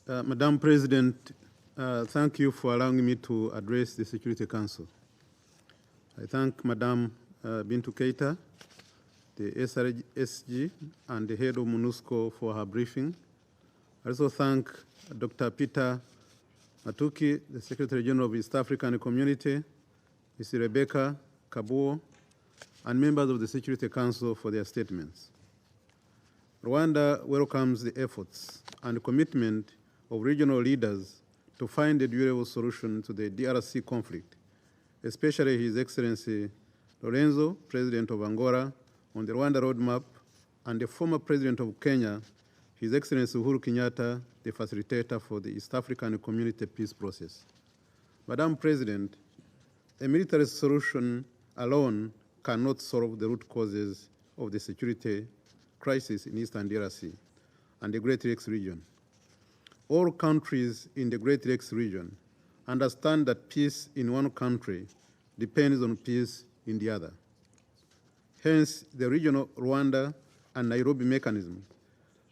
Madam President, thank you for allowing me to address the Security Council. I thank Madam Bintu Keita, the SRSG, and the head of MONUSCO for her briefing. I also thank Dr. Peter Matuki, the Secretary General of East African Community, Ms. Rebecca Kabuo, and members of the Security Council for their statements. Rwanda welcomes the efforts and commitment of regional leaders to find a durable solution to the DRC conflict, especially His Excellency Lorenzo, President of Angola, on the Rwanda roadmap, and the former President of Kenya, His Excellency Uhuru Kenyatta, the facilitator for the East African Community peace process. Madam President, a military solution alone cannot solve the root causes of the security crisis in Eastern DRC and the Great Lakes region. All countries in the Great Lakes region understand that peace in one country depends on peace in the other. Hence, the regional Rwanda and Nairobi mechanism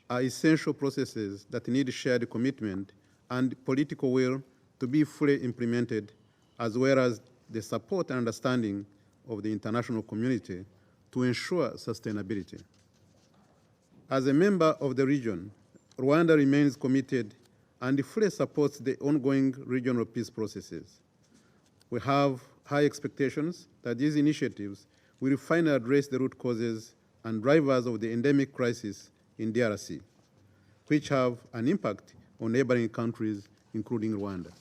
are essential processes that need shared commitment and political will to be fully implemented, as well as the support and understanding of the international community to ensure sustainability. As a member of the region, Rwanda remains committed and fully supports the ongoing regional peace processes. We have high expectations that these initiatives will finally address the root causes and drivers of the endemic crisis in DRC, which have an impact on neighboring countries, including Rwanda.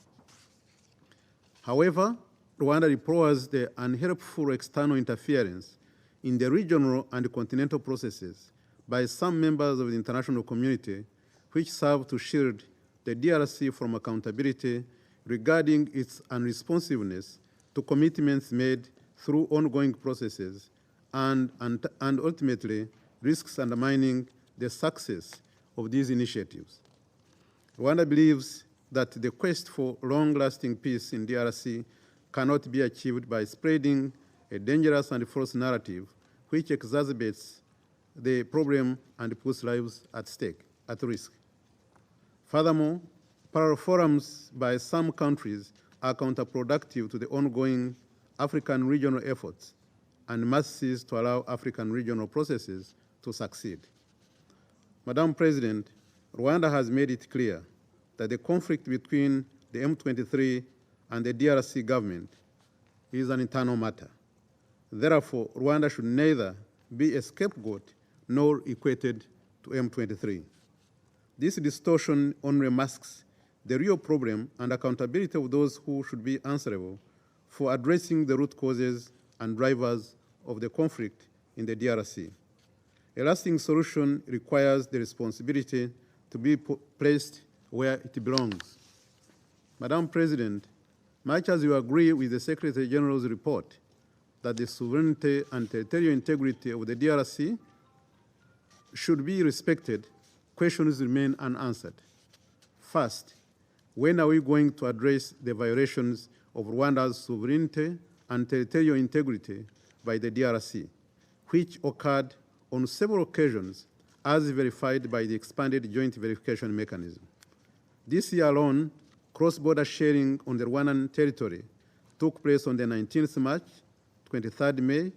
However, Rwanda deplores the unhelpful external interference in the regional and continental processes by some members of the international community, which serve to shield the DRC from accountability regarding its unresponsiveness to commitments made through ongoing processes and ultimately risks undermining the success of these initiatives. Rwanda believes that the quest for long-lasting peace in DRC cannot be achieved by spreading a dangerous and false narrative which exacerbates the problem and puts lives at risk. Furthermore, parallel forums by some countries are counterproductive to the ongoing African regional efforts and must cease to allow African regional processes to succeed. Madam President, Rwanda has made it clear that the conflict between the M23 and the DRC government is an internal matter. Therefore, Rwanda should neither be a scapegoat nor equated to M23. This distortion only masks the real problem and accountability of those who should be answerable for addressing the root causes and drivers of the conflict in the DRC. A lasting solution requires the responsibility to be placed where it belongs. Madam President, much as you agree with the Secretary General's report that the sovereignty and territorial integrity of the DRC should be respected, questions remain unanswered. First, when are we going to address the violations of Rwanda's sovereignty and territorial integrity by the DRC, which occurred on several occasions as verified by the expanded joint verification mechanism? This year alone, cross-border sharing on the Rwandan territory took place on the 19th March, 23rd May,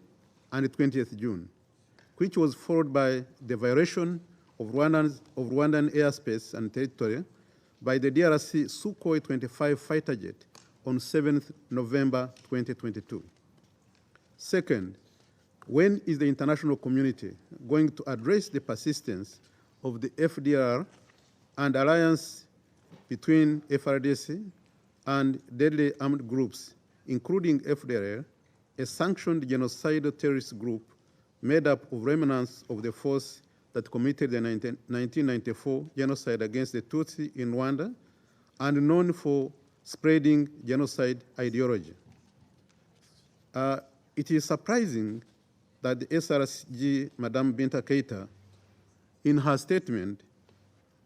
and 20th June, which was followed by the violation of Rwandan airspace and territory by the DRC Sukhoi 25 fighter jet on 7th November 2022. Second, when is the international community going to address the persistence of the FDR and alliance between FRDC and deadly armed groups, including FDLR, a sanctioned genocidal terrorist group made up of remnants of the force that committed the 1994 genocide against the Tutsi in Rwanda and known for spreading genocide ideology? It is surprising that the SRSG, Madam Bintu Keita, in her statement,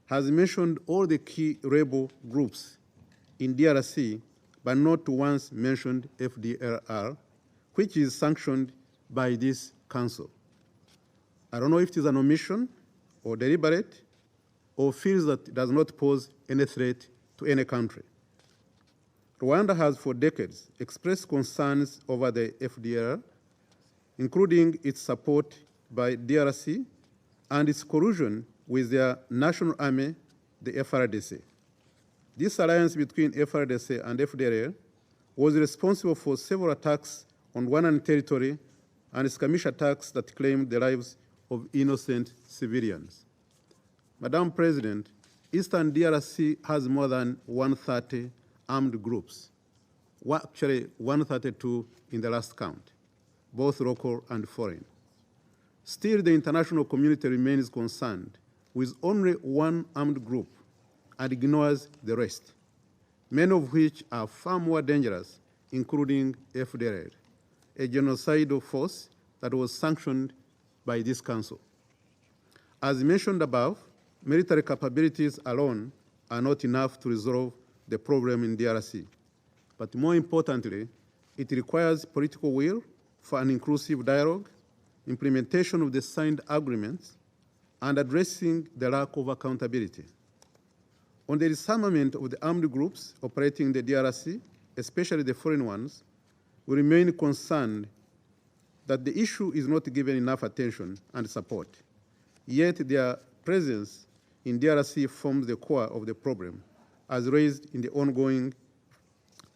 has mentioned all the key rebel groups in DRC, but not once mentioned FDLR, which is sanctioned by this council. I don't know if it is an omission or deliberate or feels that it does not pose any threat to any country. Rwanda has for decades expressed concerns over the FDLR, including its support by DRC and its collusion with their national army, the FRDC. This alliance between FRDC and FDLR was responsible for several attacks on Rwandan territory and skirmish attacks that claimed the lives of innocent civilians. Madam President, Eastern DRC has more than 130 armed groups, actually 132 in the last count, both local and foreign. Still, the international community remains concerned with only one armed group and ignores the rest, many of which are far more dangerous, including FDLR, a genocidal force that was sanctioned by this Council. As mentioned above, military capabilities alone are not enough to resolve the problem in DRC. But more importantly, it requires political will for an inclusive dialogue, implementation of the signed agreements, and addressing the lack of accountability. On the disarmament of the armed groups operating in the DRC, especially the foreign ones, we remain concerned that the issue is not given enough attention and support. Yet their presence in DRC forms the core of the problem, as raised in the ongoing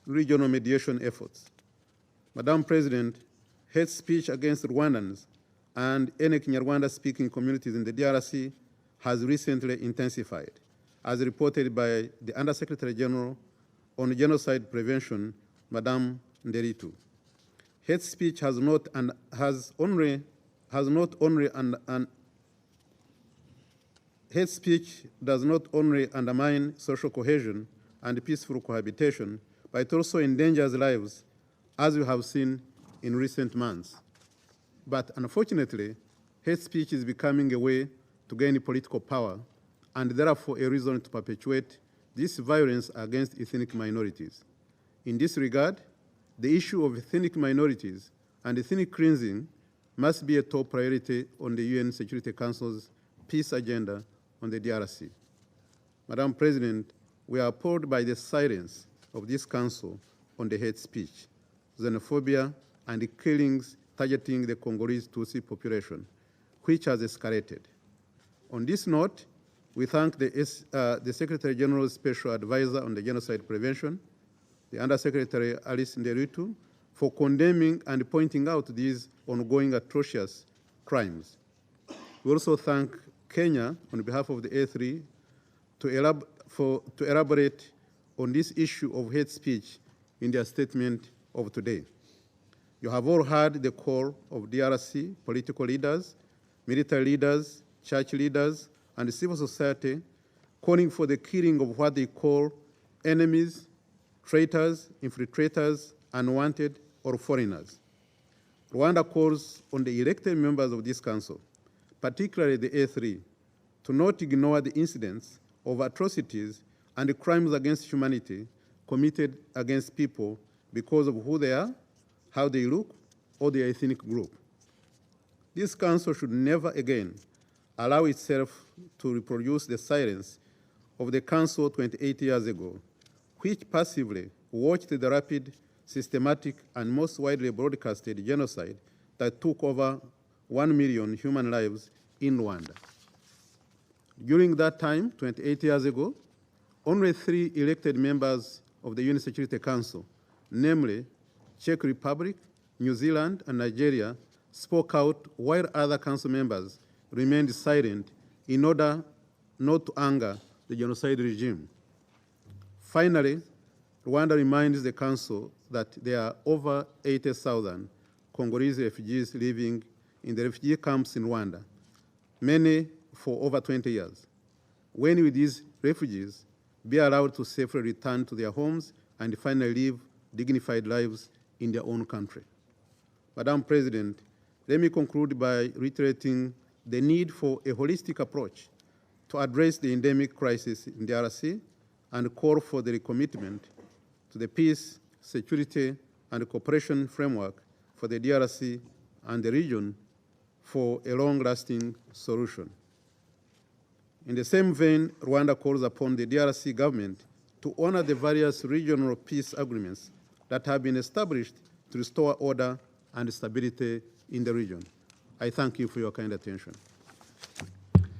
regional mediation efforts. Madam President, hate speech against Rwandans and any Kinyarwanda-speaking communities in the DRC has recently intensified, as reported by the Undersecretary General on Genocide Prevention, Madam Nderitu. Hate speech has not only hate speech does not only undermine social cohesion and peaceful cohabitation, but it also endangers lives, as we have seen in recent months. But unfortunately, hate speech is becoming a way to gain political power and therefore a reason to perpetuate this violence against ethnic minorities. In this regard, the issue of ethnic minorities and ethnic cleansing must be a top priority on the UN Security Council's peace agenda on the DRC. Madam President, we are appalled by the silence of this Council on the hate speech, xenophobia, and the killings targeting the Congolese Tutsi population, which has escalated. On this note, we thank the Secretary General's Special Advisor on the Genocide Prevention, the Undersecretary Alice Nderitu, for condemning and pointing out these ongoing atrocious crimes. We also thank Kenya on behalf of the A3 to elaborate on this issue of hate speech in their statement of today. You have all heard the call of DRC political leaders, military leaders, church leaders, and civil society calling for the killing of what they call enemies, traitors, infiltrators, unwanted, or foreigners. Rwanda calls on the elected members of this Council, particularly the A3, to not ignore the incidents of atrocities and crimes against humanity committed against people because of who they are, how they look, or their ethnic group. This Council should never again allow itself to reproduce the silence of the Council 28 years ago, which passively watched the rapid, systematic, and most widely broadcasted genocide that took over 1 million human lives in Rwanda. During that time, 28 years ago, only 3 elected members of the UN Security Council, namely Czech Republic, New Zealand, and Nigeria, spoke out while other council members remained silent in order not to anger the genocide regime. Finally, Rwanda reminds the Council that there are over 80,000 Congolese refugees living in the refugee camps in Rwanda, many for over 20 years. When will these refugees be allowed to safely return to their homes and finally live dignified lives in their own country? Madam President, let me conclude by reiterating the need for a holistic approach to address the endemic crisis in the DRC and call for the recommitment to the peace, security, and cooperation framework for the DRC and the region for a long-lasting solution. In the same vein, Rwanda calls upon the DRC government to honor the various regional peace agreements that have been established to restore order and stability in the region. I thank you for your kind attention.